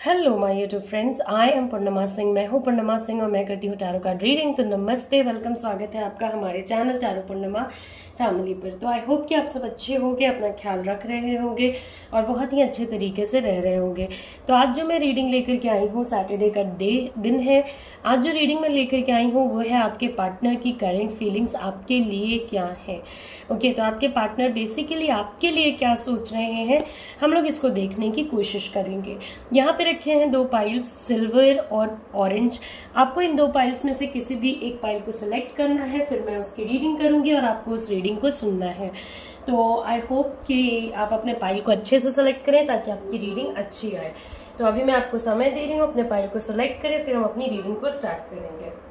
Hello my YouTube friends, I am Purnima Singh. मैं हूं पूर्णिमा सिंह और मैं करती हूं टैरो कार्ड रीडिंग। तो नमस्ते, वेलकम, स्वागत है आपका हमारे चैनल टैरो पूर्णिमा फैमिली पर। तो आई होप कि आप सब अच्छे होंगे, अपना ख्याल रख रहे होंगे और बहुत ही अच्छे तरीके से रह रहे होंगे। तो आज जो मैं रीडिंग लेकर के आई हूँ, सैटरडे का दिन है। आज जो रीडिंग मैं लेकर के आई हूँ वो है आपके पार्टनर की करंट फीलिंग्स आपके लिए क्या है। ओके, तो आपके पार्टनर बेसिकली आपके लिए क्या सोच रहे हैं, हम लोग इसको देखने की कोशिश करेंगे। यहाँ पे रखे हैं दो पाइल्स, सिल्वर और ऑरेंज। आपको इन दो पाइल्स में से किसी भी एक पाइल को सिलेक्ट करना है, फिर मैं उसकी रीडिंग करूंगी और आपको उस रीडिंग को सुनना है। तो आई होप कि आप अपने पाइल को अच्छे से सिलेक्ट करें ताकि आपकी रीडिंग अच्छी आए। तो अभी मैं आपको समय दे रही हूँ, अपने पाइल को सिलेक्ट करें, फिर हम अपनी रीडिंग को स्टार्ट करेंगे।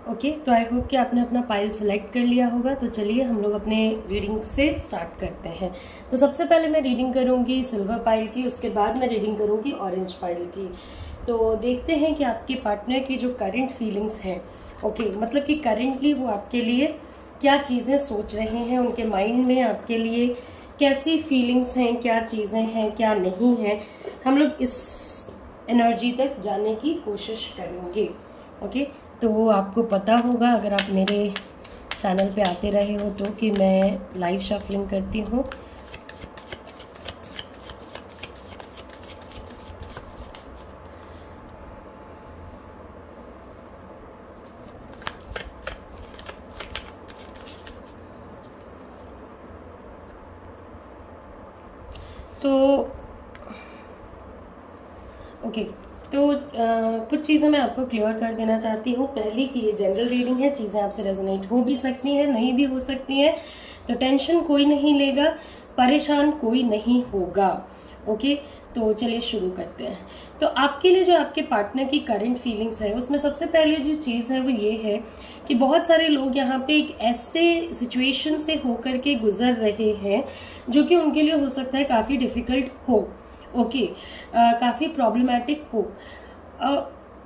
ओके, तो आई होप कि आपने अपना पाइल सिलेक्ट कर लिया होगा। तो चलिए हम लोग अपने रीडिंग से स्टार्ट करते हैं। तो सबसे पहले मैं रीडिंग करूंगी सिल्वर पाइल की, उसके बाद मैं रीडिंग करूंगी ऑरेंज पाइल की। तो देखते हैं कि आपके पार्टनर की जो करंट फीलिंग्स हैं, ओके, मतलब कि करंटली वो आपके लिए क्या चीजें सोच रहे हैं, उनके माइंड में आपके लिए कैसी फीलिंग्स हैं, क्या चीजें हैं, क्या नहीं है, हम लोग इस एनर्जी तक जाने की कोशिश करेंगे। ओके, तो आपको पता होगा अगर आप मेरे चैनल पे आते रहे हो तो कि मैं लाइव शफलिंग करती हूँ। तो ओके, तो कुछ चीज़ें मैं आपको क्लियर कर देना चाहती हूँ। पहली कि ये जनरल रीडिंग है, चीज़ें आपसे रेजोनेट हो भी सकती हैं, नहीं भी हो सकती हैं। तो टेंशन कोई नहीं लेगा, परेशान कोई नहीं होगा। ओके, तो चलिए शुरू करते हैं। तो आपके लिए जो आपके पार्टनर की करंट फीलिंग्स है, उसमें सबसे पहले जो चीज़ है वो ये है कि बहुत सारे लोग यहाँ पे एक ऐसे सिचुएशन से होकर के गुजर रहे हैं जो कि उनके लिए हो सकता है काफ़ी डिफिकल्ट हो। ओके, काफी प्रॉब्लमैटिक हो।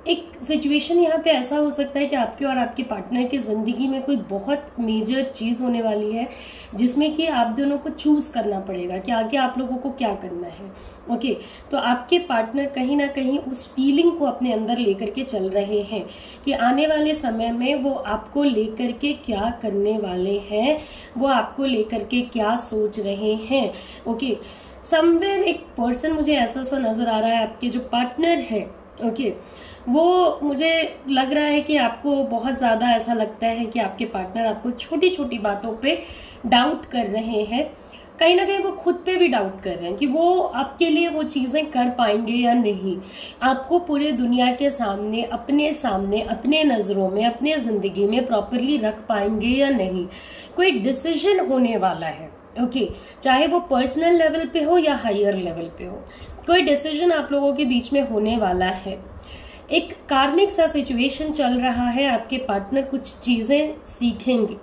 एक सिचुएशन यहाँ पे ऐसा हो सकता है कि आपके और आपके पार्टनर की जिंदगी में कोई बहुत मेजर चीज होने वाली है जिसमें कि आप दोनों को चूज करना पड़ेगा कि आगे आप लोगों को क्या करना है। ओके, तो आपके पार्टनर कहीं ना कहीं उस फीलिंग को अपने अंदर लेकर के चल रहे हैं कि आने वाले समय में वो आपको लेकर के क्या करने वाले हैं, वो आपको लेकर के क्या सोच रहे हैं। ओके, समवेयर एक पर्सन मुझे ऐसा सा नजर आ रहा है, आपके जो पार्टनर है, ओके, वो मुझे लग रहा है कि आपको बहुत ज्यादा ऐसा लगता है कि आपके पार्टनर आपको छोटी छोटी बातों पे डाउट कर रहे हैं। कहीं ना कहीं वो खुद पे भी डाउट कर रहे हैं कि वो आपके लिए वो चीजें कर पाएंगे या नहीं, आपको पूरे दुनिया के सामने, अपने नजरों में, अपने जिंदगी में प्रॉपरली रख पाएंगे या नहीं। कोई डिसीजन होने वाला है। ओके, चाहे वो पर्सनल लेवल पे हो या हायर लेवल पे हो, कोई डिसीजन आप लोगों के बीच में होने वाला है। एक कार्मिक सा सिचुएशन चल रहा है, आपके पार्टनर कुछ चीजें सीखेंगे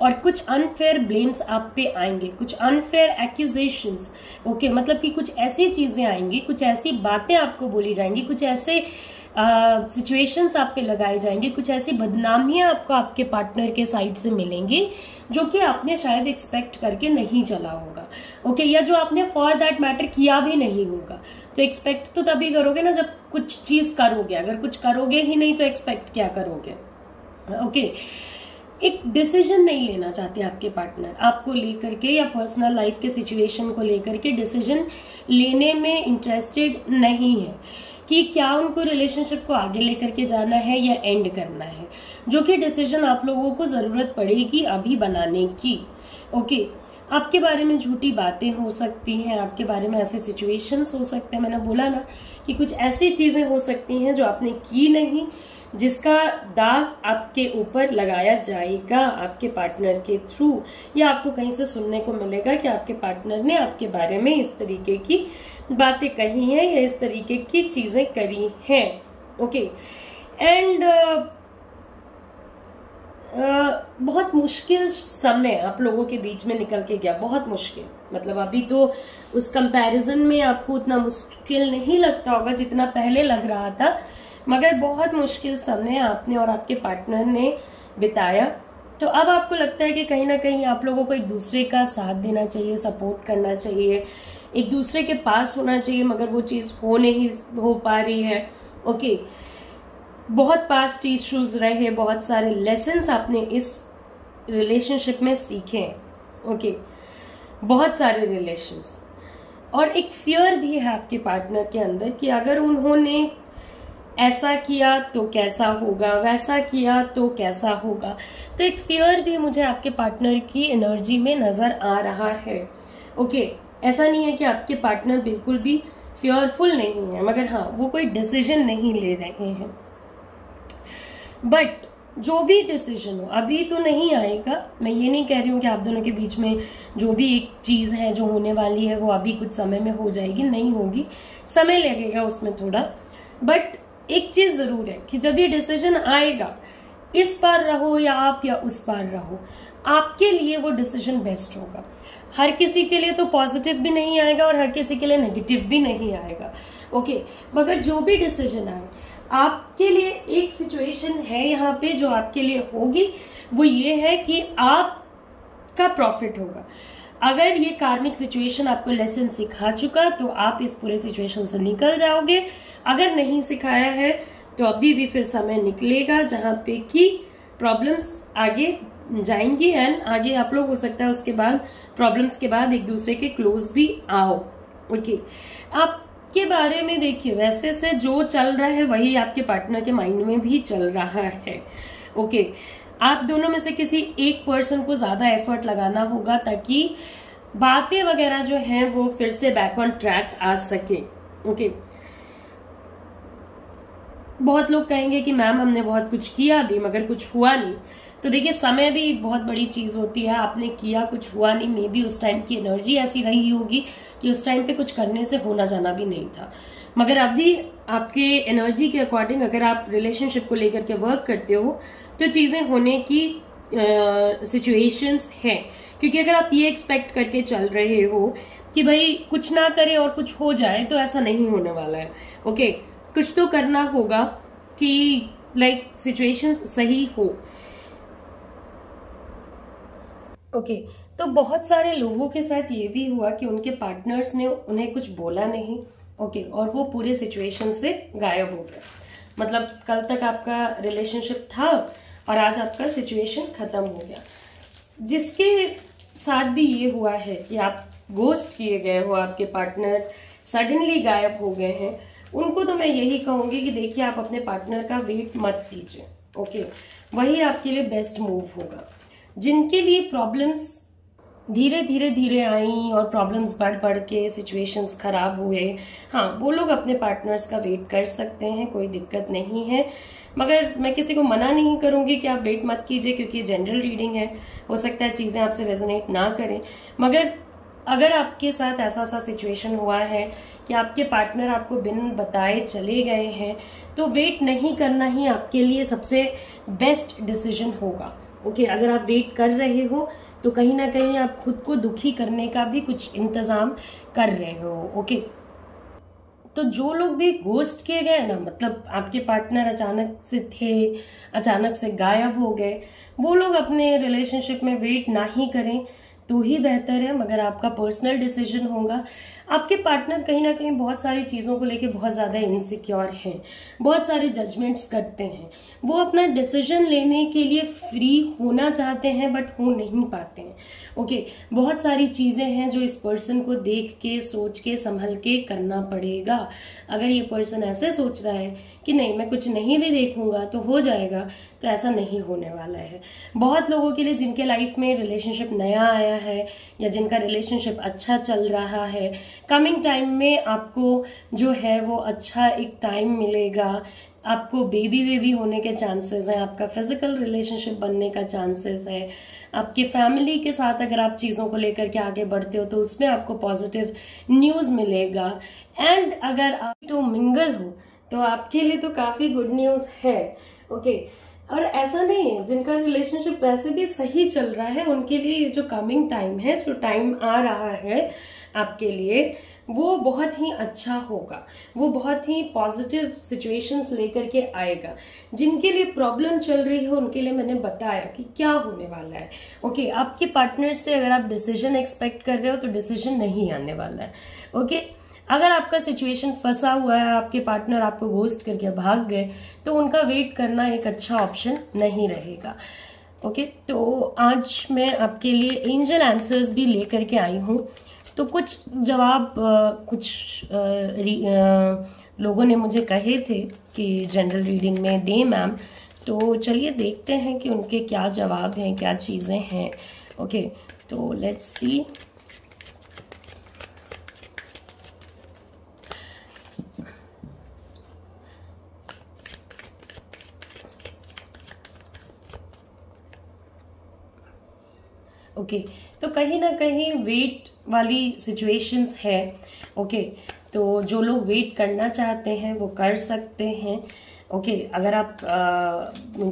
और कुछ अनफेयर ब्लेम्स आप पे आएंगे, कुछ अनफेयर एक्यूजेशंस। ओके, मतलब कि कुछ ऐसी चीजें आएंगी, कुछ ऐसी बातें आपको बोली जाएंगी, कुछ ऐसे सिचुएशंस आप पे लगाए जाएंगे, कुछ ऐसी बदनामियां आपको आपके पार्टनर के साइड से मिलेंगी जो कि आपने शायद एक्सपेक्ट करके नहीं चला होगा। ओके, या जो आपने फॉर दैट मैटर किया भी नहीं होगा। तो एक्सपेक्ट तो तभी करोगे ना जब कुछ चीज करोगे, अगर कुछ करोगे ही नहीं तो एक्सपेक्ट क्या करोगे। ओके, एक डिसीजन नहीं लेना चाहते आपके पार्टनर आपको लेकर के, या पर्सनल लाइफ के सिचुएशन को लेकर के डिसीजन लेने में इंटरेस्टेड नहीं है कि क्या उनको रिलेशनशिप को आगे लेकर के जाना है या एंड करना है, जो कि डिसीजन आप लोगों को जरूरत पड़ेगी अभी बनाने की। ओके, आपके बारे में झूठी बातें हो सकती हैं, आपके बारे में ऐसे सिचुएशंस हो सकते हैं, मैंने बोला ना कि कुछ ऐसी चीजें हो सकती हैं जो आपने की नहीं, जिसका दाग आपके ऊपर लगाया जाएगा आपके पार्टनर के थ्रू, या आपको कहीं से सुनने को मिलेगा कि आपके पार्टनर ने आपके बारे में इस तरीके की बातें कही हैं या इस तरीके की चीजें करी हैं। ओके, एंड बहुत मुश्किल समय आप लोगों के बीच में निकल के गया, बहुत मुश्किल। मतलब अभी तो उस कंपैरिजन में आपको उतना मुश्किल नहीं लगता होगा जितना पहले लग रहा था, मगर बहुत मुश्किल समय आपने और आपके पार्टनर ने बिताया। तो अब आपको लगता है कि कहीं ना कहीं आप लोगों को एक दूसरे का साथ देना चाहिए, सपोर्ट करना चाहिए, एक दूसरे के पास होना चाहिए, मगर वो चीज नहीं हो पा रही है। ओके, बहुत पास्ट इश्यूज रहे, बहुत सारे लेसन्स आपने इस रिलेशनशिप में सीखे हैं। ओके, बहुत सारे रिलेशंस, और एक फियर भी है आपके पार्टनर के अंदर कि अगर उन्होंने ऐसा किया तो कैसा होगा, वैसा किया तो कैसा होगा। तो एक फियर भी मुझे आपके पार्टनर की एनर्जी में नजर आ रहा है। ओके, ऐसा नहीं है कि आपके पार्टनर बिल्कुल भी फियरफुल नहीं है, मगर हाँ, वो कोई डिसीजन नहीं ले रहे हैं। बट जो भी डिसीजन हो, अभी तो नहीं आएगा। मैं ये नहीं कह रही हूँ कि आप दोनों के बीच में जो भी एक चीज है जो होने वाली है वो अभी कुछ समय में हो जाएगी, नहीं होगी, समय लगेगा उसमें थोड़ा। बट एक चीज जरूर है कि जब ये डिसीजन आएगा, इस बार रहो या आप या उस बार रहो, आपके लिए वो डिसीजन बेस्ट होगा। हर किसी के लिए तो पॉजिटिव भी नहीं आएगा और हर किसी के लिए नेगेटिव भी नहीं आएगा। ओके, मगर जो भी डिसीजन आए, आपके लिए एक सिचुएशन है यहाँ पे जो आपके लिए होगी, वो ये है कि आपका प्रॉफिट होगा। अगर ये कार्मिक सिचुएशन आपको लेसन सिखा चुका तो आप इस पूरे सिचुएशन से निकल जाओगे। अगर नहीं सिखाया है तो अभी भी फिर समय निकलेगा जहां पे कि प्रॉब्लम्स आगे जाएंगी, एंड आगे आप लोग हो सकता है उसके बाद प्रॉब्लम्स के बाद एक दूसरे के क्लोज भी आओ। ओके, आपके बारे में देखिए, वैसे से जो चल रहा है वही आपके पार्टनर के माइंड में भी चल रहा है। ओके, आप दोनों में से किसी एक पर्सन को ज्यादा एफर्ट लगाना होगा ताकि बातें वगैरह जो हैं वो फिर से बैक ऑन ट्रैक आ सके। ओके, बहुत लोग कहेंगे कि मैम हमने बहुत कुछ किया भी मगर कुछ हुआ नहीं। तो देखिए, समय भी एक बहुत बड़ी चीज होती है। आपने किया, कुछ हुआ नहीं, मे बी उस टाइम की एनर्जी ऐसी रही होगी कि उस टाइम पे कुछ करने से होना जाना भी नहीं था। मगर अभी आपके एनर्जी के अकॉर्डिंग अगर आप रिलेशनशिप को लेकर के वर्क करते हो तो चीजें होने की सिचुएशंस है। क्योंकि अगर आप ये एक्सपेक्ट करके चल रहे हो कि भाई कुछ ना करे और कुछ हो जाए, तो ऐसा नहीं होने वाला है। ओके, कुछ तो करना होगा कि लाइक सिचुएशंस सही हो। ओके, तो बहुत सारे लोगों के साथ ये भी हुआ कि उनके पार्टनर्स ने उन्हें कुछ बोला नहीं। ओके, और वो पूरे सिचुएशन से गायब हो गए। मतलब कल तक आपका रिलेशनशिप था और आज आपका सिचुएशन खत्म हो गया। जिसके साथ भी ये हुआ है कि आप गोस्ट किए गए हो, आपके पार्टनर सडनली गायब हो गए हैं, उनको तो मैं यही कहूंगी कि देखिए, आप अपने पार्टनर का वेट मत कीजिए। ओके, वही आपके लिए बेस्ट मूव होगा। जिनके लिए प्रॉब्लम्स धीरे आई और प्रॉब्लम्स बढ़ के सिचुएशंस खराब हुए, हाँ, वो लोग अपने पार्टनर्स का वेट कर सकते हैं, कोई दिक्कत नहीं है। मगर मैं किसी को मना नहीं करूंगी कि आप वेट मत कीजिए, क्योंकि जनरल रीडिंग है, हो सकता है चीजें आपसे रेजोनेट ना करें। मगर अगर आपके साथ ऐसा सिचुएशन हुआ है कि आपके पार्टनर आपको बिन बताए चले गए हैं, तो वेट नहीं करना ही आपके लिए सबसे बेस्ट डिसीजन होगा। ओके, अगर आप वेट कर रहे हो तो कहीं ना कहीं आप खुद को दुखी करने का भी कुछ इंतजाम कर रहे हो। ओके, तो जो लोग भी गोस्ट किए गए ना, मतलब आपके पार्टनर अचानक से थे, अचानक से गायब हो गए, वो लोग अपने रिलेशनशिप में वेट ना ही करें तो ही बेहतर है। मगर आपका पर्सनल डिसीजन होगा। आपके पार्टनर कहीं ना कहीं बहुत सारी चीजों को लेके बहुत ज्यादा इनसिक्योर हैं, बहुत सारे जजमेंट्स करते हैं। वो अपना डिसीजन लेने के लिए फ्री होना चाहते हैं बट हो नहीं पाते हैं। ओके, बहुत सारी चीजें हैं जो इस पर्सन को देख के, सोच के, संभल के करना पड़ेगा। अगर ये पर्सन ऐसे सोच रहा है कि नहीं, मैं कुछ नहीं भी देखूंगा तो हो जाएगा, तो ऐसा नहीं होने वाला है। बहुत लोगों के लिए जिनके लाइफ में रिलेशनशिप नया आया है या जिनका रिलेशनशिप अच्छा चल रहा है, कमिंग टाइम में आपको जो है वो अच्छा एक टाइम मिलेगा। आपको बेबी होने के चांसेस हैं, आपका फिजिकल रिलेशनशिप बनने का चांसेस है, आपके फैमिली के साथ अगर आप चीजों को लेकर के आगे बढ़ते हो तो उसमें आपको पॉजिटिव न्यूज मिलेगा। एंड अगर आप तो मिंगल हो तो आपके लिए तो काफी गुड न्यूज है। ओके, और ऐसा नहीं है, जिनका रिलेशनशिप वैसे भी सही चल रहा है उनके लिए ये जो कमिंग टाइम है, जो टाइम आ रहा है आपके लिए, वो बहुत ही अच्छा होगा, वो बहुत ही पॉजिटिव सिचुएशंस लेकर के आएगा। जिनके लिए प्रॉब्लम चल रही है उनके लिए मैंने बताया कि क्या होने वाला है। ओके, आपके पार्टनर से अगर आप डिसीजन एक्सपेक्ट कर रहे हो तो डिसीजन नहीं आने वाला है। ओके, अगर आपका सिचुएशन फंसा हुआ है, आपके पार्टनर आपको घोस्ट करके भाग गए, तो उनका वेट करना एक अच्छा ऑप्शन नहीं रहेगा। ओके, तो आज मैं आपके लिए एंजल आंसर्स भी लेकर के आई हूँ। तो कुछ जवाब कुछ लोगों ने मुझे कहे थे कि जनरल रीडिंग में दें मैम, तो चलिए देखते हैं कि उनके क्या जवाब हैं, क्या चीज़ें हैं। ओके, तो लेट्स सी। ओके, तो कहीं ना कहीं वेट वाली सिचुएशंस है। ओके, तो जो लोग वेट करना चाहते हैं वो कर सकते हैं। ओके, अगर आप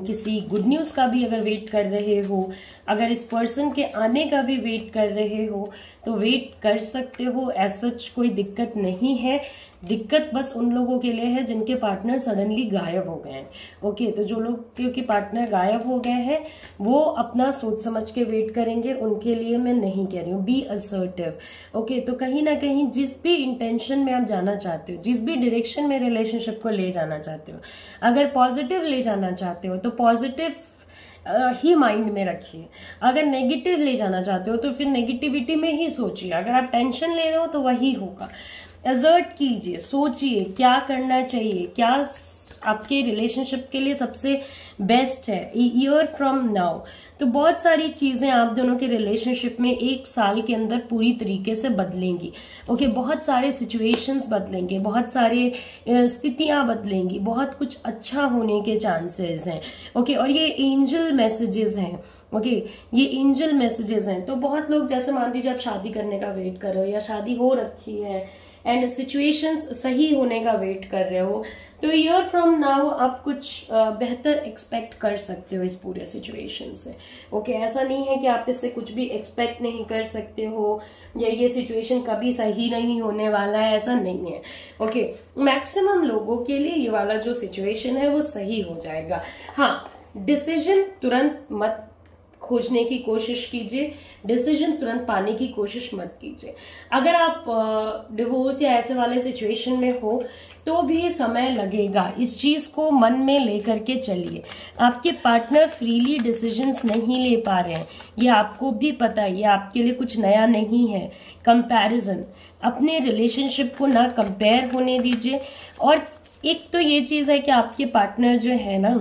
किसी गुड न्यूज़ का भी अगर वेट कर रहे हो, अगर इस पर्सन के आने का भी वेट कर रहे हो, तो वेट कर सकते हो, ऐसा कोई दिक्कत नहीं है। दिक्कत बस उन लोगों के लिए है जिनके पार्टनर सडनली गायब हो गए हैं। ओके, तो जो लोग के पार्टनर गायब हो गए हैं वो अपना सोच समझ के वेट करेंगे, उनके लिए मैं नहीं कह रही हूँ। B assertive. ओके, तो कहीं ना कहीं जिस भी इंटेंशन में आप जाना चाहते हो, जिस भी डायरेक्शन में रिलेशनशिप को ले जाना चाहते हो, अगर पॉजिटिव ले जाना चाहते हो तो पॉजिटिव ही माइंड में रखिए। अगर नेगेटिव ले जाना चाहते हो तो फिर नेगेटिविटी में ही सोचिए। अगर आप टेंशन ले रहे हो तो वही होगा। एजर्ट कीजिए, सोचिए क्या करना चाहिए, क्या आपके रिलेशनशिप के लिए सबसे बेस्ट है ईयर फ्रॉम नाउ। तो बहुत सारी चीजें आप दोनों के रिलेशनशिप में एक साल के अंदर पूरी तरीके से बदलेंगी। ओके, बहुत सारे सिचुएशंस बदलेंगे, बहुत सारे स्थितियां बदलेंगी, बहुत कुछ अच्छा होने के चांसेस हैं। ओके, और ये एंजल मैसेजेस हैं। ओके, ये एंजल मैसेजेस हैं। तो बहुत लोग, जैसे मान लीजिए आप शादी करने का वेट कर रहे हो या शादी हो रखी है एंड सिचुएशंस सही होने का वेट कर रहे हो, तो ईयर फ्रॉम नाउ आप कुछ बेहतर एक्सपेक्ट कर सकते हो इस पूरे सिचुएशन से। ओके, ऐसा नहीं है कि आप इससे कुछ भी एक्सपेक्ट नहीं कर सकते हो या ये सिचुएशन कभी सही नहीं होने वाला है, ऐसा नहीं है। ओके, मैक्सिमम लोगों के लिए ये वाला जो सिचुएशन है वो सही हो जाएगा। हाँ, डिसीजन तुरंत मत खोजने की कोशिश कीजिए, डिसीजन तुरंत पाने की कोशिश मत कीजिए। अगर आप डिवोर्स या ऐसे वाले सिचुएशन में हो तो भी समय लगेगा, इस चीज को मन में लेकर के चलिए। आपके पार्टनर फ्रीली डिसीजंस नहीं ले पा रहे हैं, ये आपको भी पता है, ये आपके लिए कुछ नया नहीं है। कंपैरिजन, अपने रिलेशनशिप को ना कंपेयर होने दीजिए। और एक तो ये चीज है कि आपके पार्टनर जो है ना,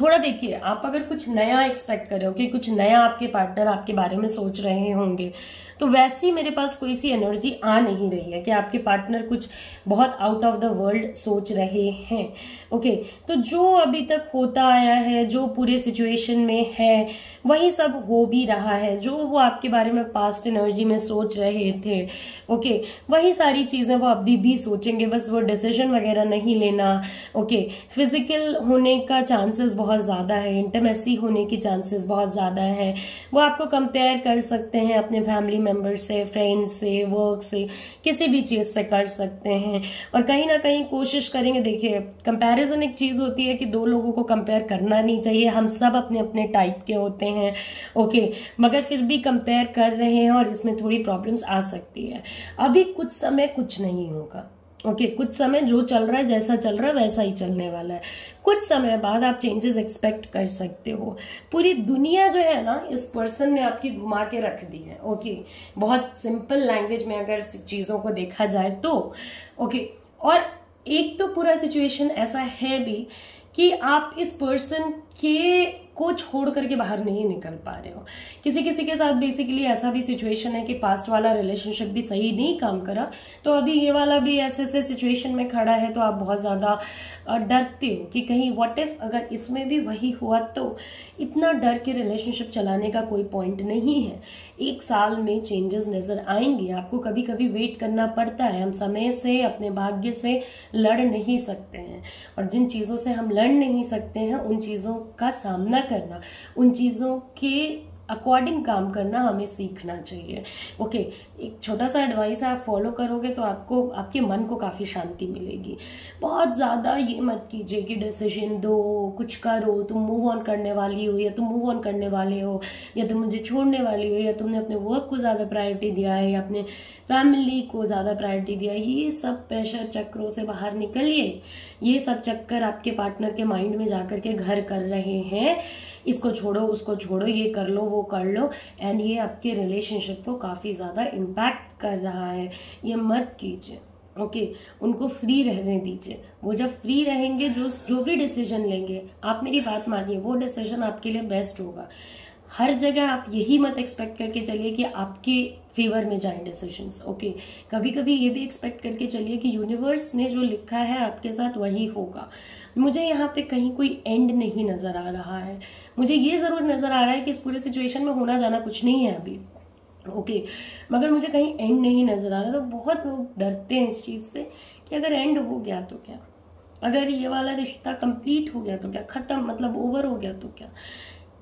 थोड़ा देखिए, आप अगर कुछ नया एक्सपेक्ट कर रहे हो कि कुछ नया आपके पार्टनर आपके बारे में सोच रहे होंगे, तो वैसी मेरे पास कोई सी एनर्जी आ नहीं रही है कि आपके पार्टनर कुछ बहुत आउट ऑफ द वर्ल्ड सोच रहे हैं। ओके, तो जो अभी तक होता आया है, जो पूरे सिचुएशन में है, वही सब हो भी रहा है। जो वो आपके बारे में पास्ट एनर्जी में सोच रहे थे, ओके, वही सारी चीजें वो अभी भी सोचेंगे, बस वो डिसीजन वगैरह नहीं लेना। ओके, फिजिकल होने का चांसेस बहुत ज्यादा है, इंटीमेसी होने की चांसेस बहुत ज्यादा है। वो आपको कंपेयर कर सकते हैं अपने फैमिली मेंबर से, फ्रेंड्स से, वर्क से, किसी भी चीज से कर सकते हैं। और कहीं ना कहीं कोशिश करेंगे, देखिए कंपैरिजन एक चीज होती है कि दो लोगों को कंपेयर करना नहीं चाहिए, हम सब अपने अपने टाइप के होते हैं। ओके, मगर फिर भी कंपेयर कर रहे हैं और इसमें थोड़ी प्रॉब्लम्स आ सकती है। अभी कुछ समय कुछ नहीं होगा। ओके, कुछ समय जो चल रहा है, जैसा चल रहा है वैसा ही चलने वाला है। कुछ समय बाद आप चेंजेस एक्सपेक्ट कर सकते हो। पूरी दुनिया जो है ना, इस पर्सन ने आपकी घुमा के रख दी है। ओके, बहुत सिंपल लैंग्वेज में अगर चीजों को देखा जाए तो। ओके, और एक तो पूरा सिचुएशन ऐसा है भी कि आप इस पर्सन के को छोड़ करके बाहर नहीं निकल पा रहे हो। किसी किसी के साथ बेसिकली ऐसा भी सिचुएशन है कि पास्ट वाला रिलेशनशिप भी सही नहीं काम करा, तो अभी ये वाला भी ऐसे सिचुएशन में खड़ा है, तो आप बहुत ज्यादा डरते हो कि कहीं व्हाट इफ अगर इसमें भी वही हुआ तो। इतना डर के रिलेशनशिप चलाने का कोई पॉइंट नहीं है। 1 साल में चेंजेस नजर आएंगे, आपको कभी कभी वेट करना पड़ता है। हम समय से, अपने भाग्य से लड़ नहीं सकते हैं, और जिन चीजों से हम लड़ नहीं सकते हैं उन चीजों का सामना करना, उन चीजों के अकॉर्डिंग काम करना हमें सीखना चाहिए। ओके, एक छोटा सा एडवाइस है, आप फॉलो करोगे तो आपको, आपके मन को काफी शांति मिलेगी। बहुत ज्यादा ये मत कीजिए कि डिसीजन दो, कुछ करो, तुम मूव ऑन करने वाली हो या तुम मूव ऑन करने वाले हो, या तुम मुझे छोड़ने वाली हो, या तुमने अपने वर्क को ज्यादा प्रायोरिटी दिया है या अपने फैमिली को ज्यादा प्रायोरिटी दिया है। ये सब प्रेशर चक्रों से बाहर निकलिए। ये सब चक्कर आपके पार्टनर के माइंड में जाकर के घर कर रहे हैं, इसको छोड़ो, उसको छोड़ो, ये कर लो, वो कर लो, एंड ये आपके रिलेशनशिप को काफी ज्यादा इम्पैक्ट कर रहा है। ये मत कीजिए। ओके, उनको फ्री रहने दीजिए। वो जब फ्री रहेंगे, जो भी डिसीजन लेंगे, आप मेरी बात मानिए, वो डिसीजन आपके लिए बेस्ट होगा। हर जगह आप यही मत एक्सपेक्ट करके चलिए कि आपके फेवर में जाए डिसीजंस। ओके, कभी कभी ये भी एक्सपेक्ट करके चलिए कि यूनिवर्स ने जो लिखा है आपके साथ वही होगा। मुझे यहाँ पे कहीं कोई एंड नहीं नजर आ रहा है। मुझे ये जरूर नजर आ रहा है कि इस पूरे सिचुएशन में होना जाना कुछ नहीं है अभी। ओके, मगर मुझे कहीं एंड नहीं नजर आ रहा। तो बहुत लोग डरते हैं इस चीज से कि अगर एंड हो गया तो क्या, अगर ये वाला रिश्ता कंप्लीट हो गया तो क्या, खत्म मतलब ओवर हो गया तो क्या।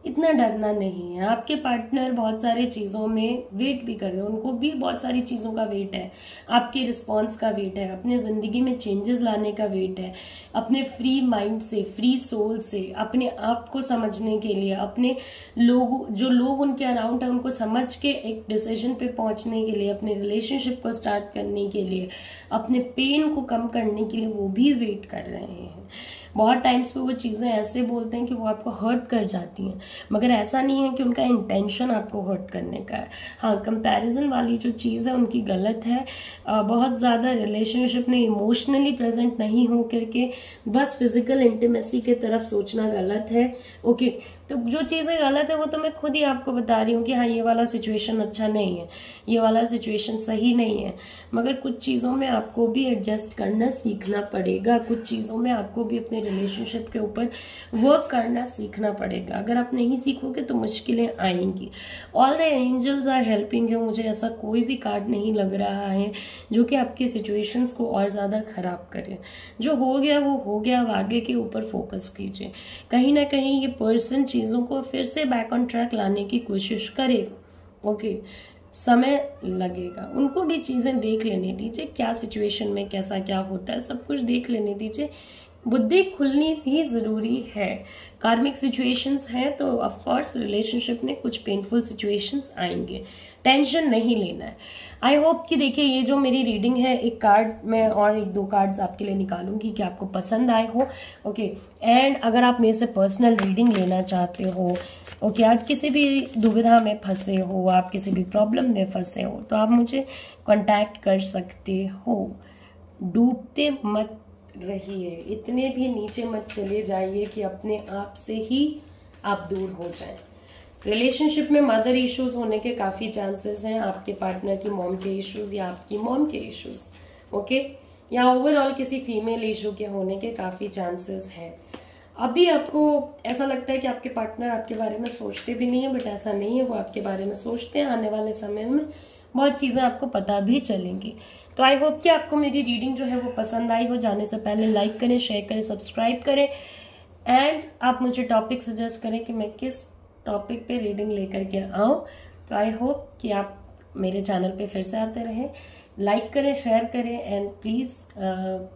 इतना डरना नहीं है। आपके पार्टनर बहुत सारी चीज़ों में वेट भी कर रहे हैं, उनको भी बहुत सारी चीज़ों का वेट है, आपके रिस्पॉन्स का वेट है, अपने ज़िंदगी में चेंजेस लाने का वेट है, अपने फ्री माइंड से, फ्री सोल से, अपने आप को समझने के लिए, अपने जो लोग उनके अराउंड है उनको समझ के एक डिसीजन पे पहुंचने के लिए, अपने रिलेशनशिप को स्टार्ट करने के लिए, अपने पेन को कम करने के लिए वो भी वेट कर रहे हैं। बहुत टाइम्स पे वो चीज़ें ऐसे बोलते हैं कि वो आपको हर्ट कर जाती हैं, मगर ऐसा नहीं है कि उनका इंटेंशन आपको हर्ट करने का है। हाँ, कंपैरिजन वाली जो चीज़ है उनकी गलत है। बहुत ज़्यादा रिलेशनशिप में इमोशनली प्रेजेंट नहीं हो करके बस फिजिकल इंटीमेसी की तरफ सोचना गलत है। ओके, तो जो चीज़ें गलत है वो तो मैं खुद ही आपको बता रही हूँ कि हाँ, ये वाला सिचुएशन अच्छा नहीं है, ये वाला सिचुएशन सही नहीं है। मगर कुछ चीज़ों में आपको भी एडजस्ट करना सीखना पड़ेगा, कुछ चीज़ों में आपको भी अपने रिलेशनशिप के ऊपर वर्क करना सीखना पड़ेगा। अगर आप नहीं सीखोगे तो मुश्किलें आएंगी। All the angels are helping you. मुझे ऐसा कोई भी कार्ड नहीं लग रहा है जो कि आपकी सिचुएशंस को और ज़्यादा खराब करे। जो हो गया वो हो गया, अब आगे के ऊपर फोकस कीजिए। कहीं ना कहीं ये पर्सन चीज़ों को फिर से बैक ऑन ट्रैक लाने की कोशिश करेगा। ओके, समय लगेगा, उनको भी चीज़ें देख लेने दीजिए, क्या सिचुएशन में कैसा क्या होता है सब कुछ देख लेने दीजिए। बुद्धि खुलनी भी ज़रूरी है। कार्मिक सिचुएशंस हैं तो ऑफ कोर्स रिलेशनशिप में कुछ पेनफुल सिचुएशंस आएंगे, टेंशन नहीं लेना है। आई होप कि देखिए ये जो मेरी रीडिंग है, एक कार्ड मैं और 1-2 कार्ड्स आपके लिए निकालूंगी कि आपको पसंद आए हो। ओके, एंड अगर आप मेरे से पर्सनल रीडिंग लेना चाहते हो, ओके, आप किसी भी दुविधा में फंसे हो, आप किसी भी प्रॉब्लम में फंसे हो, तो आप मुझे कांटेक्ट कर सकते हो। डूबते मत रहिए, इतने भी नीचे मत चले जाइए कि अपने आप से ही आप दूर हो जाएं। रिलेशनशिप में मदर इश्यूज होने के काफी चांसेस हैं, आपके पार्टनर की मॉम के इश्यूज या आपकी मॉम के इश्यूज, ओके, या ओवरऑल किसी फीमेल इशू के होने के काफी चांसेस हैं। अभी आपको ऐसा लगता है कि आपके पार्टनर आपके बारे में सोचते भी नहीं है, बट ऐसा नहीं है, वो आपके बारे में सोचते हैं। आने वाले समय में बहुत चीजें आपको पता भी चलेंगी। तो आई होप कि आपको मेरी रीडिंग जो है वो पसंद आई हो। जाने से पहले लाइक करें, शेयर करें, सब्सक्राइब करें, एंड आप मुझे टॉपिक सजेस्ट करें कि मैं किस टॉपिक पे रीडिंग लेकर के आऊँ। तो आई होप कि आप मेरे चैनल पे फिर से आते रहें। लाइक करें, शेयर करें, एंड प्लीज़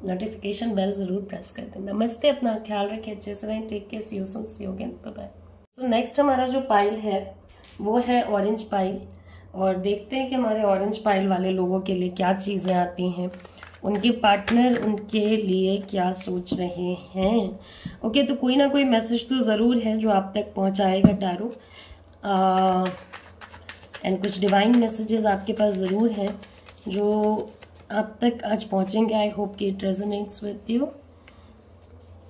नोटिफिकेशन बेल ज़रूर प्रेस कर दें। नमस्ते, अपना ख्याल रखें, अच्छे से रहें, take care, see you soon, see you again, bye bye. तो नेक्स्ट हमारा जो पाइल है वो है ऑरेंज पाइल, और देखते हैं कि हमारे ऑरेंज पाइल वाले लोगों के लिए क्या चीज़ें आती हैं, उनके पार्टनर उनके लिए क्या सोच रहे हैं। ओके, तो कोई ना कोई मैसेज तो ज़रूर है जो आप तक पहुंचाएगा टैरो, एंड कुछ डिवाइन मैसेजेस आपके पास ज़रूर हैं जो आप तक आज पहुंचेंगे। आई होप कि इट रेजोनेट्स विद यू।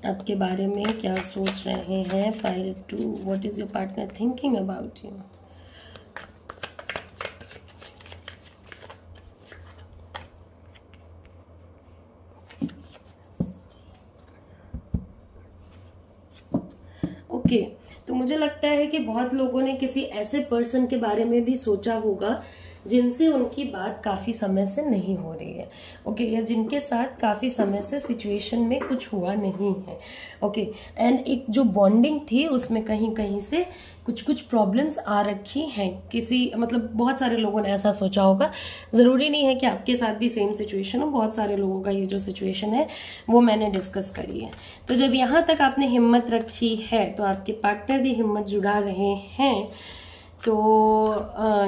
आपके बारे में क्या सोच रहे हैं। File 2, what is your partner thinking about you. Okay, तो मुझे लगता है कि बहुत लोगों ने किसी ऐसे पर्सन के बारे में भी सोचा होगा जिनसे उनकी बात काफी समय से नहीं हो रही है। ओके, या जिनके साथ काफी समय से सिचुएशन में कुछ हुआ नहीं है। ओके, एंड एक जो बॉन्डिंग थी उसमें कहीं कहीं से कुछ प्रॉब्लम्स आ रखी हैं। किसी मतलब बहुत सारे लोगों ने ऐसा सोचा होगा। जरूरी नहीं है कि आपके साथ भी सेम सिचुएशन हो, बहुत सारे लोगों का ये जो सिचुएशन है वो मैंने डिस्कस करी है। तो जब यहाँ तक आपने हिम्मत रखी है तो आपके पार्टनर भी हिम्मत जुड़ा रहे हैं। तो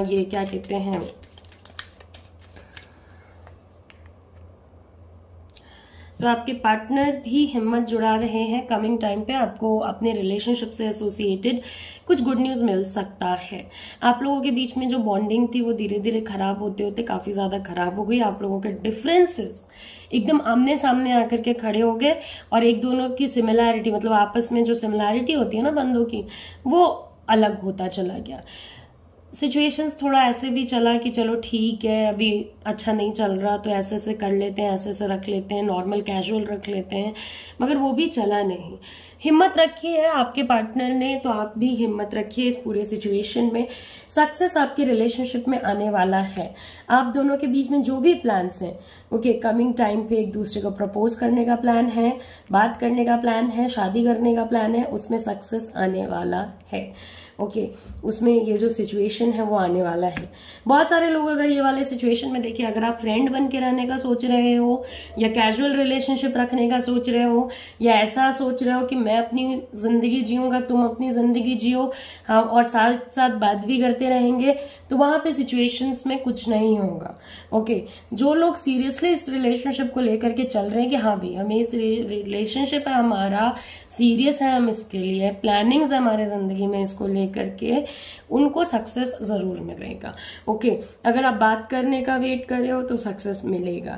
ये क्या कहते हैं, तो आपके पार्टनर भी हिम्मत जुड़ा रहे हैं। कमिंग टाइम पे आपको अपने रिलेशनशिप से एसोसिएटेड कुछ गुड न्यूज मिल सकता है। आप लोगों के बीच में जो बॉन्डिंग थी वो धीरे धीरे खराब होते होते काफी ज्यादा खराब हो गई। आप लोगों के डिफरेंसेस एकदम आमने सामने आकर के खड़े हो गए और एक दोनों की सिमिलैरिटी, मतलब आपस में जो सिमिलैरिटी होती है ना बंदों की, वो अलग होता चला गया। सिचुएशंस थोड़ा ऐसे भी चला कि चलो ठीक है, अभी अच्छा नहीं चल रहा तो ऐसे ऐसे कर लेते हैं, ऐसे ऐसे रख लेते हैं, नॉर्मल कैजुअल रख लेते हैं, मगर वो भी चला नहीं। हिम्मत रखी है आपके पार्टनर ने, तो आप भी हिम्मत रखिए। इस पूरे सिचुएशन में सक्सेस आपके रिलेशनशिप में आने वाला है। आप दोनों के बीच में जो भी प्लान्स हैं, ओके, कमिंग टाइम पे एक दूसरे को प्रपोज करने का प्लान है, बात करने का प्लान है, शादी करने का प्लान है, उसमें सक्सेस आने वाला है। ओके, उसमें ये जो सिचुएशन है वो आने वाला है। बहुत सारे लोग अगर ये वाले सिचुएशन में देखिए, अगर आप फ्रेंड बन के रहने का सोच रहे हो या कैजुअल रिलेशनशिप रखने का सोच रहे हो या ऐसा सोच रहे हो कि मैं अपनी जिंदगी जीऊंगा तुम अपनी जिंदगी जियो, हाँ, और साथ साथ बात भी करते रहेंगे, तो वहां पे सिचुएशंस में कुछ नहीं होगा। ओके, जो लोग सीरियसली इस रिलेशनशिप को लेकर के चल रहे हैं कि हाँ भाई हमें इस रिलेशनशिप है, हमारा सीरियस है, हम इसके लिए प्लानिंग्स है हमारे जिंदगी में इसको करके, उनको सक्सेस जरूर मिलेगा। ओके, अगर आप बात करने का वेट कर रहे हो तो सक्सेस मिलेगा।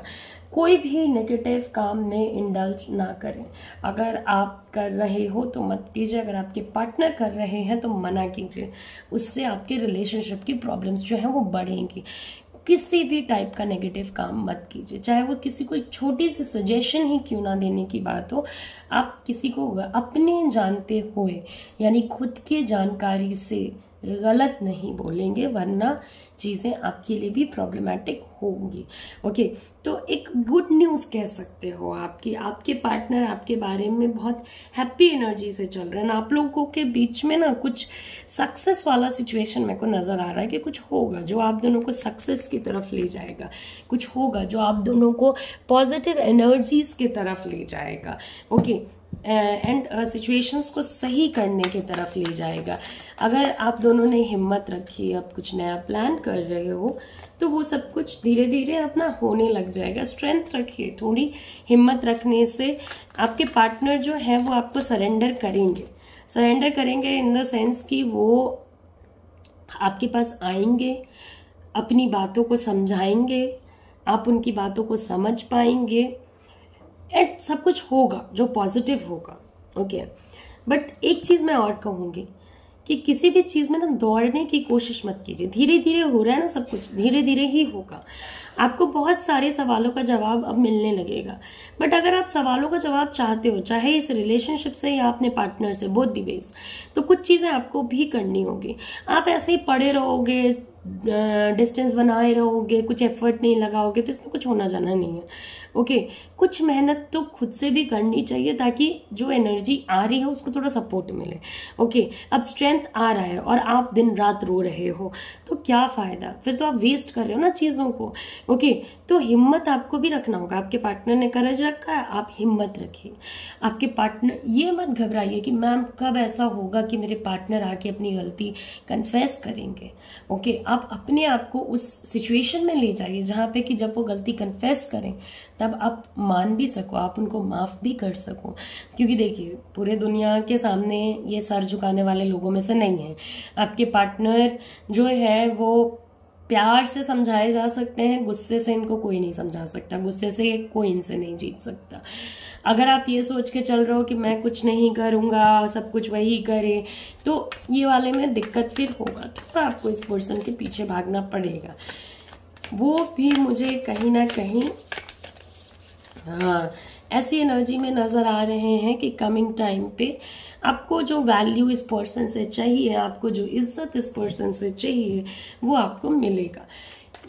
कोई भी नेगेटिव काम में इंडल्ज ना करें। अगर आप कर रहे हो तो मत कीजिए, अगर आपके पार्टनर कर रहे हैं तो मना कीजिए। उससे आपके रिलेशनशिप की प्रॉब्लम्स जो है वो बढ़ेंगी। किसी भी टाइप का नेगेटिव काम मत कीजिए, चाहे वो किसी को छोटी सी सजेशन ही क्यों ना देने की बात हो। आप किसी को अपने जानते हुए यानी खुद की जानकारी से गलत नहीं बोलेंगे, वरना चीजें आपके लिए भी प्रॉब्लमेटिक होंगी। ओके, तो एक गुड न्यूज कह सकते हो आपके पार्टनर आपके बारे में बहुत हैप्पी एनर्जी से चल रहे हैं। आप लोगों के बीच में ना कुछ सक्सेस वाला सिचुएशन मेरे को नजर आ रहा है कि कुछ होगा जो आप दोनों को सक्सेस की तरफ ले जाएगा, कुछ होगा जो आप दोनों को पॉजिटिव एनर्जीज की तरफ ले जाएगा। ओके, एंड सिचुएशंस को सही करने की तरफ ले जाएगा। अगर आप दोनों ने हिम्मत रखी, अब कुछ नया प्लान कर रहे हो, तो वो सब कुछ धीरे धीरे अपना होने लग जाएगा। स्ट्रेंथ रखिए, थोड़ी हिम्मत रखने से आपके पार्टनर जो है वो आपको सरेंडर करेंगे इन द सेंस कि वो आपके पास आएंगे, अपनी बातों को समझाएंगे, आप उनकी बातों को समझ पाएंगे, एंड सब कुछ होगा जो पॉजिटिव होगा। ओके, बट एक चीज मैं और कहूंगी कि किसी भी चीज में ना दौड़ने की कोशिश मत कीजिए। धीरे धीरे हो रहा है ना सब कुछ, धीरे धीरे ही होगा। आपको बहुत सारे सवालों का जवाब अब मिलने लगेगा, बट अगर आप सवालों का जवाब चाहते हो, चाहे इस रिलेशनशिप से या अपने पार्टनर से, बोथ द वेज, तो कुछ चीजें आपको भी करनी होगी। आप ऐसे ही पड़े रहोगे, डिस्टेंस बनाए रहोगे, कुछ एफर्ट नहीं लगाओगे, तो इसमें कुछ होना जाना नहीं है। ओके, कुछ मेहनत तो खुद से भी करनी चाहिए ताकि जो एनर्जी आ रही है उसको थोड़ा सपोर्ट मिले। ओके, अब स्ट्रेंथ आ रहा है और आप दिन रात रो रहे हो तो क्या फायदा, फिर तो आप वेस्ट कर रहे हो ना चीजों को। ओके, तो हिम्मत आपको भी रखना होगा। आपके पार्टनर ने करेज रखा है, आप हिम्मत रखिए। आपके पार्टनर, ये मत घबराइए कि मैम कब ऐसा होगा कि मेरे पार्टनर आके अपनी गलती कन्फेस करेंगे। ओके, आप अपने आप को उस सिचुएशन में ले जाइए जहां पे कि जब वो गलती कन्फेस करें तब आप मान भी सको, आप उनको माफ भी कर सको। क्योंकि देखिए, पूरे दुनिया के सामने ये सर झुकाने वाले लोगों में से नहीं है। आपके पार्टनर जो है वो प्यार से समझाए जा सकते हैं, गुस्से से इनको कोई नहीं समझा सकता, गुस्से से कोई इनसे नहीं जीत सकता। अगर आप ये सोच के चल रहे हो कि मैं कुछ नहीं करूँगा, सब कुछ वही करे, तो ये वाले में दिक्कत फिर होगा। तो आपको इस पर्सन के पीछे भागना पड़ेगा। वो भी मुझे कहीं ना कहीं हाँ ऐसी एनर्जी में नज़र आ रहे हैं कि कमिंग टाइम पे आपको जो वैल्यू इस पर्सन से चाहिए, आपको जो इज्जत इस पर्सन से चाहिए, वो आपको मिलेगा।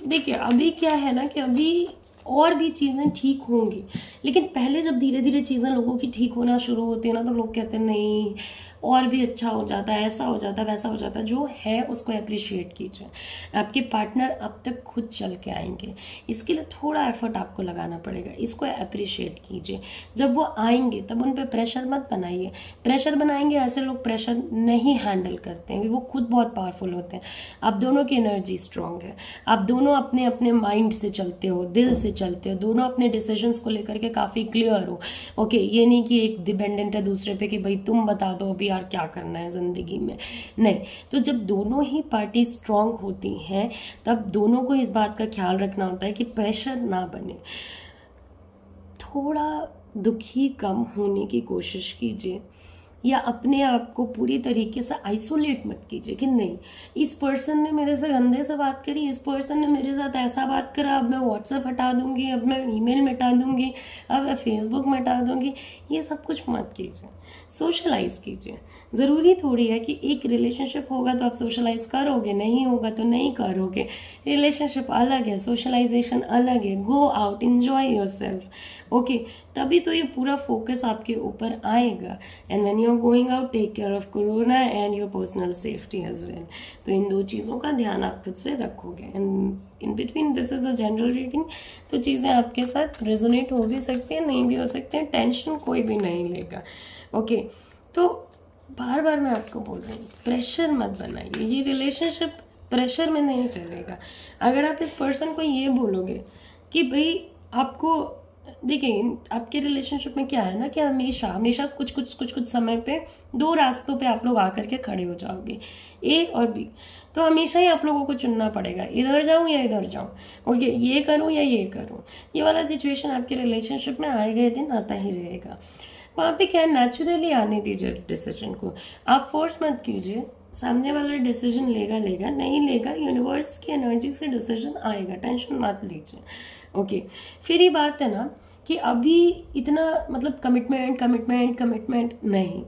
देखिए अभी क्या है ना कि अभी और भी चीज़ें ठीक होंगी, लेकिन पहले जब धीरे धीरे चीज़ें लोगों की ठीक होना शुरू होती है ना, तो लोग कहते हैं नहीं और भी अच्छा हो जाता है, ऐसा हो जाता है, वैसा हो जाता है। जो है उसको अप्रिशिएट कीजिए। आपके पार्टनर अब तक खुद चल के आएंगे, इसके लिए थोड़ा एफर्ट आपको लगाना पड़ेगा। इसको अप्रिशिएट कीजिए। जब वो आएंगे तब उन पर प्रेशर मत बनाइए। प्रेशर बनाएंगे, ऐसे लोग प्रेशर नहीं हैंडल करते हैं, वो खुद बहुत पावरफुल होते हैं। आप दोनों की एनर्जी स्ट्रांग है, आप दोनों अपने अपने माइंड से चलते हो, दिल से चलते हो, दोनों अपने डिसीजंस को लेकर के काफ़ी क्लियर हो। ओके, ये नहीं कि एक डिपेंडेंट है दूसरे पे कि भाई तुम बता दो अभी यार क्या करना है जिंदगी में, नहीं। तो जब दोनों ही पार्टी स्ट्रांग होती हैं तब दोनों को इस बात का ख्याल रखना होता है कि प्रेशर ना बने। थोड़ा दुखी कम होने की कोशिश कीजिए, या अपने आप को पूरी तरीके से आइसोलेट मत कीजिए कि नहीं इस पर्सन ने मेरे से गंदे से बात करी, इस पर्सन ने मेरे साथ ऐसा बात करा, अब मैं व्हाट्सएप हटा दूंगी, अब मैं ईमेल मिटा दूंगी, अब मैं फेसबुक मिटा दूंगी। ये सब कुछ मत कीजिए, सोशलाइज कीजिए। ज़रूरी थोड़ी है कि एक रिलेशनशिप होगा तो आप सोशलाइज करोगे, नहीं होगा तो नहीं करोगे। रिलेशनशिप अलग है, सोशलाइजेशन अलग है। Go out, enjoy yourself. Okay, तभी तो ये पूरा फोकस आपके ऊपर आएगा। And when you are going out, take care of corona and your personal safety as well. तो इन दो चीज़ों का ध्यान आप खुद से रखोगे। And in between this is a general reading, तो चीज़ें आपके साथ रेजोनेट हो भी सकती हैं, नहीं भी हो सकती हैं। टेंशन कोई भी नहीं लेगा। ओके, तो बार बार मैं आपको बोल रही हूँ, प्रेशर मत बनाइए। ये रिलेशनशिप प्रेशर में नहीं चलेगा। अगर आप इस पर्सन को ये बोलोगे कि भाई आपको, देखिए आपके रिलेशनशिप में क्या है ना कि हमेशा हमेशा कुछ समय पे दो रास्तों पे आप लोग आकर के खड़े हो जाओगे, ए और बी। तो हमेशा ही आप लोगों को चुनना पड़ेगा, इधर जाऊं या इधर जाऊं, ओके, ये करूं या ये करूं। ये वाला सिचुएशन आपके रिलेशनशिप में आए गए दिन आता ही रहेगा। वहाँ पे क्या नेचुरली आने दीजिए डिसीजन को, आप फोर्स मत कीजिए। सामने वाला डिसीजन लेगा, नहीं लेगा, यूनिवर्स की एनर्जी से डिसीजन आएगा, टेंशन मत लीजिए। ओके, फिर ये बात है ना कि अभी इतना मतलब कमिटमेंट नहीं।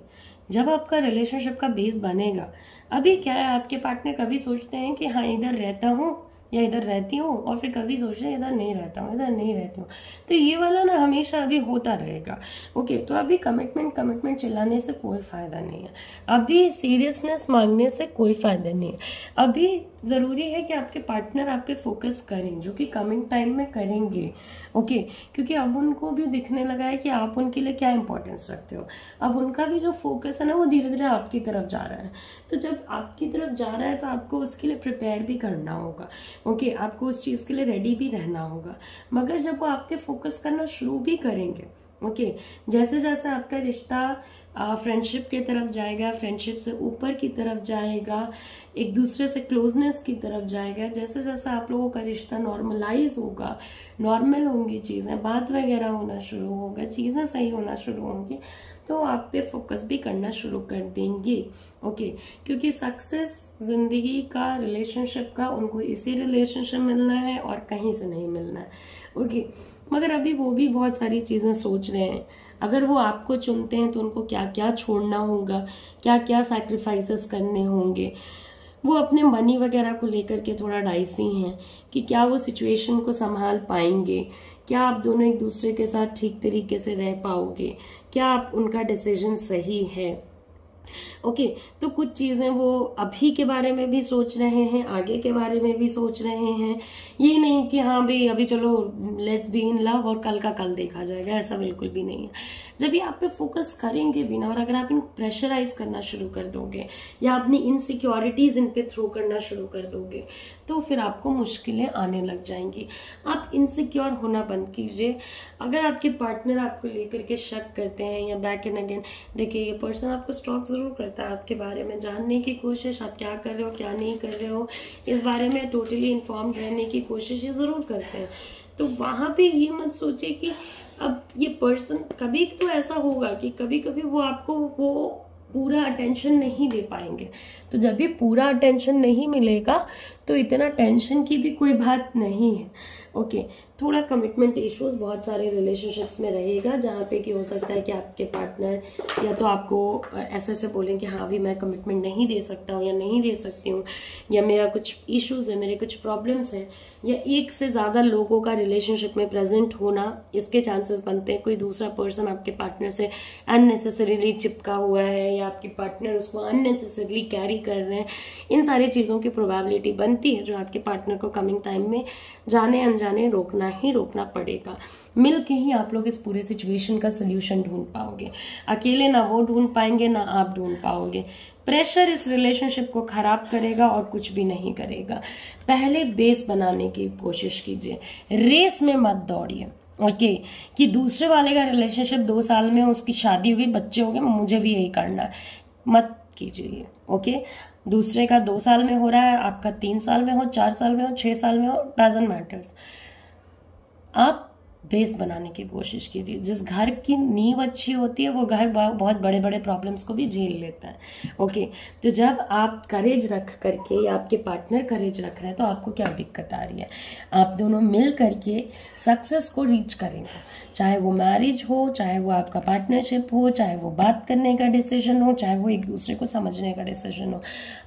जब आपका रिलेशनशिप का बेस बनेगा, अभी क्या है, आपके पार्टनर कभी सोचते हैं कि हाँ इधर रहता हूँ या इधर रहती हूँ, और फिर कभी सोच रहे इधर नहीं रहता हूँ, इधर नहीं रहती हूँ। तो ये वाला ना हमेशा अभी होता रहेगा। ओके, तो अभी कमिटमेंट चिल्लाने से कोई फायदा नहीं है, अभी सीरियसनेस मांगने से कोई फायदा नहीं है। अभी ज़रूरी है कि आपके पार्टनर आप पे फोकस करें, जो कि कमिंग टाइम में करेंगे। ओके, क्योंकि अब उनको भी दिखने लगा है कि आप उनके लिए क्या इंपॉर्टेंस रखते हो। अब उनका भी जो फोकस है ना वो धीरे धीरे आपकी तरफ जा रहा है। तो जब आपकी तरफ जा रहा है तो आपको उसके लिए प्रिपेयर भी करना होगा। ओके, आपको उस चीज़ के लिए रेडी भी रहना होगा। मगर जब वो आप पे फोकस करना शुरू भी करेंगे, ओके, जैसे जैसे आपका रिश्ता फ्रेंडशिप की तरफ जाएगा, फ्रेंडशिप से ऊपर की तरफ जाएगा, एक दूसरे से क्लोजनेस की तरफ जाएगा, जैसे जैसे आप लोगों का रिश्ता नॉर्मलाइज होगा, नॉर्मल होंगी चीज़ें, बात वगैरह होना शुरू होगा, चीज़ें सही होना शुरू होंगी, तो आप पे फोकस भी करना शुरू कर देंगे। ओके, क्योंकि सक्सेस जिंदगी का, रिलेशनशिप का, उनको इसी रिलेशनशिप मिलना है और कहीं से नहीं मिलना है। ओके, मगर अभी वो भी बहुत सारी चीज़ें सोच रहे हैं। अगर वो आपको चुनते हैं तो उनको क्या क्या छोड़ना होगा, क्या क्या सैक्रिफाइसेस करने होंगे। वो अपने मनी वगैरह को लेकर के थोड़ा डाइसी हैं कि क्या वो सिचुएशन को संभाल पाएंगे, क्या आप दोनों एक दूसरे के साथ ठीक तरीके से रह पाओगे, क्या आप उनका डिसीजन सही है। ओके, तो कुछ चीज़ें वो अभी के बारे में भी सोच रहे हैं, आगे के बारे में भी सोच रहे हैं। ये नहीं कि हाँ भाई अभी चलो लेट्स बी इन लव और कल का कल देखा जाएगा, ऐसा बिल्कुल भी नहीं है। जब ये आप पे फोकस करेंगे भी ना, और अगर आप इनको प्रेशराइज करना शुरू कर दोगे या अपनी इनसिक्योरिटीज इन पे थ्रो करना शुरू कर दोगे, तो फिर आपको मुश्किलें आने लग जाएंगी। आप इनसिक्योर होना बंद कीजिए। अगर आपके पार्टनर आपको लेकर के शक करते हैं या बैक एंड अगेन, देखिए ये पर्सन आपको स्टॉक जरूर करता है, आपके बारे में जानने की कोशिश, आप क्या कर रहे हो क्या नहीं कर रहे हो इस बारे में टोटली इन्फॉर्म्ड रहने की कोशिश ये जरूर करते हैं। तो वहां पे ये मत सोचिए कि अब ये पर्सन कभी तो ऐसा होगा कि कभी कभी वो आपको वो पूरा अटेंशन नहीं दे पाएंगे, तो जब भी पूरा अटेंशन नहीं मिलेगा तो इतना टेंशन की भी कोई बात नहीं है। ओके, थोड़ा कमिटमेंट इश्यूज बहुत सारे रिलेशनशिप्स में रहेगा, जहाँ पे कि हो सकता है कि आपके पार्टनर या तो आपको ऐसे बोलें कि हाँ अभी मैं कमिटमेंट नहीं दे सकता हूँ या नहीं दे सकती हूँ, या मेरा कुछ इश्यूज है, मेरे कुछ प्रॉब्लम्स हैं, या एक से ज़्यादा लोगों का रिलेशनशिप में प्रेजेंट होना, इसके चांसेस बनते हैं। कोई दूसरा पर्सन आपके पार्टनर से अननेसेसरीली चिपका हुआ है या आपके पार्टनर उसको अननेसेसरीली कैरी कर रहे हैं, इन सारी चीज़ों की प्रोबेबिलिटी बनती है, जो आपके पार्टनर को कमिंग टाइम में जाने अनजाने रोकना ही रोकना पड़ेगा। मिल के ही आप लोग इस पूरे सिचुएशन का सोल्यूशन ढूंढ पाओगे, अकेले ना वो ढूंढ पाएंगे ना आप ढूंढ पाओगे। प्रेशर इस रिलेशनशिप को खराब करेगा और कुछ भी नहीं करेगा। पहले बेस बनाने की कोशिश कीजिए, रेस में मत दौड़िए। ओके, कि दूसरे वाले का रिलेशनशिप 2 साल में उसकी शादी हो गई, बच्चे हो गए, मुझे भी यही करना है, मत कीजिए। ओके, दूसरे का 2 साल में हो रहा है, आपका 3 साल में हो, 4 साल में हो, 6 साल में हो, डजंट मैटर्स। आप बेस बनाने की कोशिश कीजिए। जिस घर की नींव अच्छी होती है वो घर बहुत बड़े बड़े प्रॉब्लम्स को भी झेल लेता है। ओके, तो जब आप करेज रख करके या आपके पार्टनर करेज रख रहे हैं तो आपको क्या दिक्कत आ रही है? आप दोनों मिल करके सक्सेस को रीच करेंगे, चाहे वो मैरिज हो, चाहे वो आपका पार्टनरशिप हो, चाहे वो बात करने का डिसीजन हो, चाहे वो एक दूसरे को समझने का डिसीजन हो।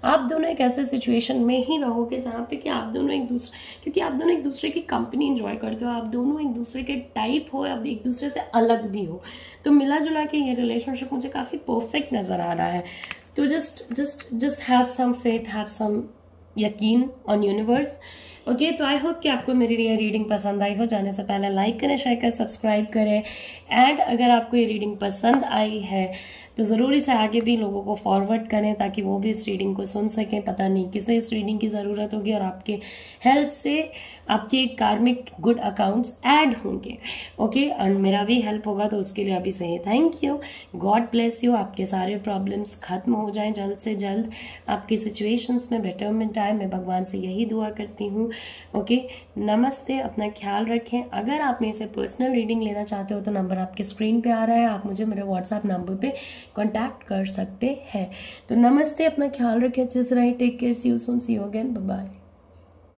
आप दोनों एक ऐसे सिचुएशन में ही रहोगे जहाँ पे कि आप दोनों एक दूसरे, क्योंकि आप दोनों एक दूसरे की कंपनी एंजॉय करते हो, आप दोनों एक दूसरे के टाइप हो, अब एक दूसरे से अलग भी हो, तो मिला जुला के ये रिलेशनशिप मुझे काफी परफेक्ट नजर आ रहा है। तो just have some faith, have some यकीन ऑन यूनिवर्स। ओके, तो आई होप कि आपको मेरी ये रीडिंग पसंद आई हो। जाने से पहले लाइक करें, शेयर करें, सब्सक्राइब करें, एंड अगर आपको ये रीडिंग पसंद आई है तो ज़रूर इसे आगे भी लोगों को फॉरवर्ड करें ताकि वो भी इस रीडिंग को सुन सकें। पता नहीं किसे इस रीडिंग की ज़रूरत होगी और आपके हेल्प से आपके कार्मिक गुड अकाउंट्स ऐड होंगे। ओके, और मेरा भी हेल्प होगा तो उसके लिए अभी से thank you. God bless you, आपके सारे प्रॉब्लम्स खत्म हो जाएं जल्द से जल्द, आपकी सिचुएशंस में बेटरमेंट आए, मैं भगवान से यही दुआ करती हूँ। ओके, नमस्ते, अपना ख्याल रखें। अगर आप मेरे से पर्सनल रीडिंग लेना चाहते हो तो नंबर आपके स्क्रीन पे आ रहा है, आप मुझे मेरे व्हाट्सएप नंबर पे कांटेक्ट कर सकते हैं। तो नमस्ते, अपना ख्याल रखें, अच्छे से रहें, take care, see you soon, see you again, bye bye.